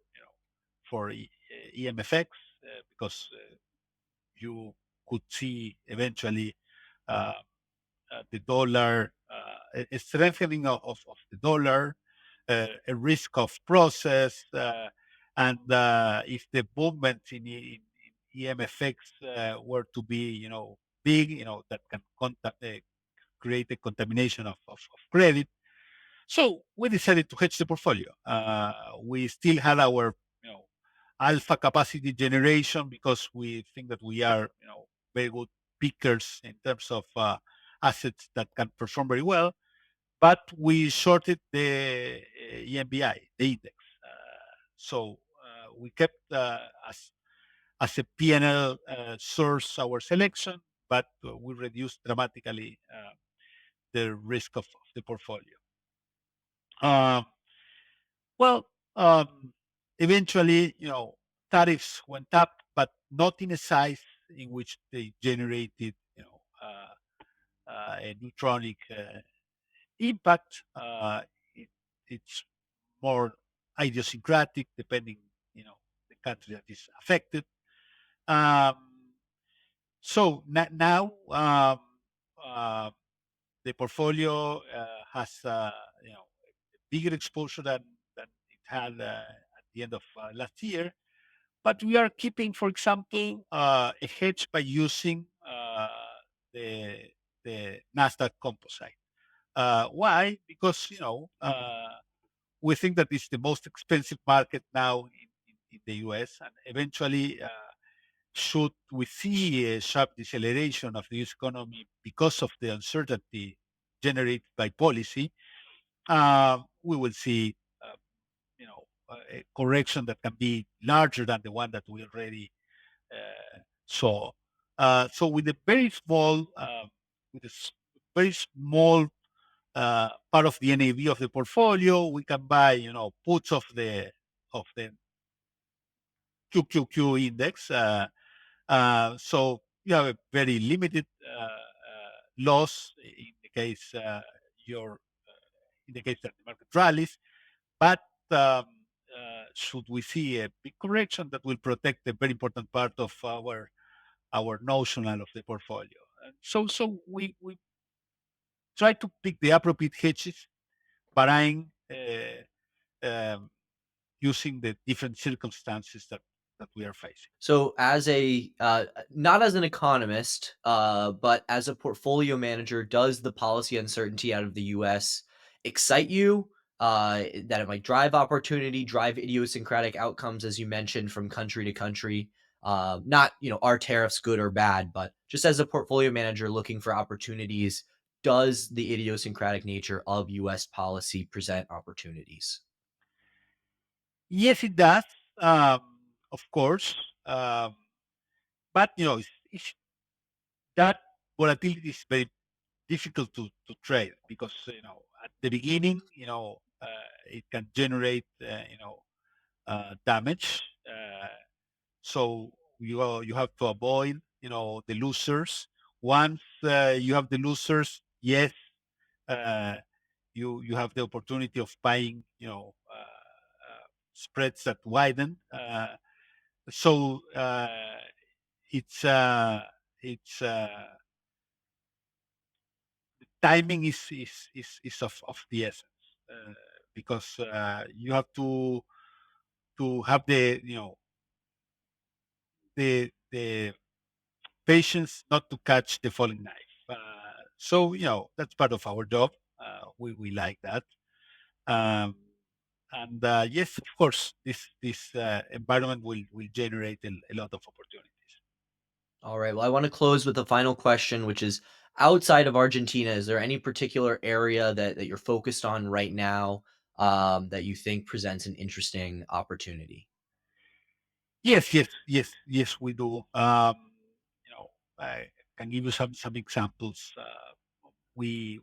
EMFX because you could see eventually uh, the dollar, a strengthening of the dollar, a risk of process, and if the movements in EMFX were to be, big, that can create a contamination of credit. So we decided to hedge the portfolio. We still had our, alpha capacity generation because we think that we are, very good pickers in terms of assets that can perform very well. But we shorted the EMBI, the index. So we kept as a P&L source our selection, but we reduced dramatically the risk of the portfolio. Um, well, eventually, tariffs went up, but not in a size in which they generated, a neutronic impact. It, it's more idiosyncratic, depending, the country that is affected. Um, so now, uh, the portfolio has, a bigger exposure than it had at the end of last year. But we are keeping, for example, a hedge by using the the Nasdaq Composite. Why? Because we think that it's the most expensive market now in the U.S. and eventually, should we see a sharp deceleration of the U.S. economy because of the uncertainty generated by policy, we will see, a correction that can be larger than the one that we already saw. So with a very small, with a very small part of the NAV of the portfolio, we can buy, puts of the QQQ index. So you have a very limited loss your in the case that the market rallies. But um, should we see a big correction, that will protect a very important part of our notional of the portfolio. So we try to pick the appropriate hedges, buying um, using the different circumstances that we are facing. So, as a not as an economist, but as a portfolio manager, does the policy uncertainty out of the U.S. excite you? That it might drive opportunity, drive idiosyncratic outcomes, as you mentioned, from country to country. Not, are tariffs good or bad, but just as a portfolio manager looking for opportunities, does the idiosyncratic nature of U.S. policy present opportunities? Yes, it does. Of course, um, but that volatility is very difficult to trade, because at the beginning, it can generate damage. So you have to avoid, the losers. Once you have the losers, yes, uh, you have the opportunity of buying, spreads that widen. So it's uh, it's timing is of the essence, because you have to have the patience not to catch the falling knife. So that's part of our job. We like that. Um, and yes, of course, this environment will generate a lot of opportunities. All right. Well, I want to close with a final question, which is outside of Argentina, is there any particular area that you're focused on right now that you think presents an interesting opportunity? Yes, yes, yes, yes, we do. I can give you some examples. We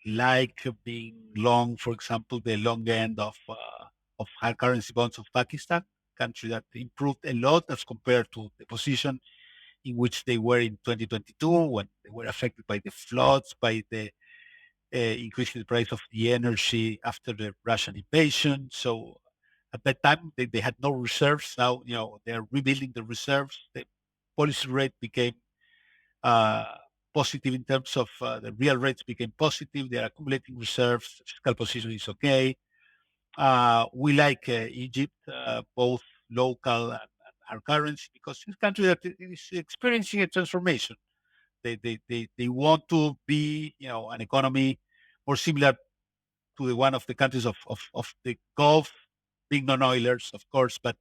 like being long, for example, the long end of hard currency bonds of Pakistan, country that improved a lot as compared to the position in which they were in 2022, when they were affected by the floods, by the increasing the price of the energy after the Russian invasion. So at that time, they had no reserves. Now, they're rebuilding the reserves. The policy rate became uh, positive in terms of the real rates became positive. They are accumulating reserves. Fiscal position is okay. We like Egypt, both local and hard currency, because it's a country that is experiencing a transformation. They want to be, an economy more similar to the one of the countries of the Gulf, being non-oilers, of course, but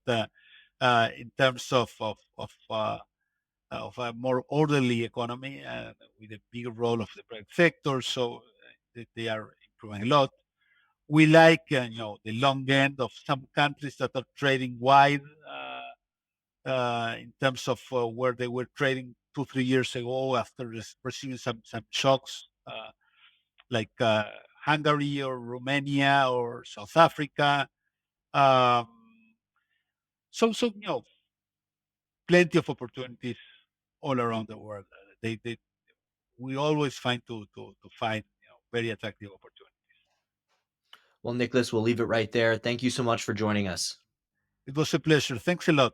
in terms of a more orderly economy, with a bigger role of the private sector. So they are improving a lot. we like the long end of some countries that are trading wide in terms of where they were trading 2 3 years ago after receiving some shocks, like Hungary or Romania or South Africa. Um, so plenty of opportunities all around the world. They we always find to find very attractive opportunities. Well, Nicholas, we'll leave it right there. Thank you so much for joining us. It was a pleasure. Thanks a lot.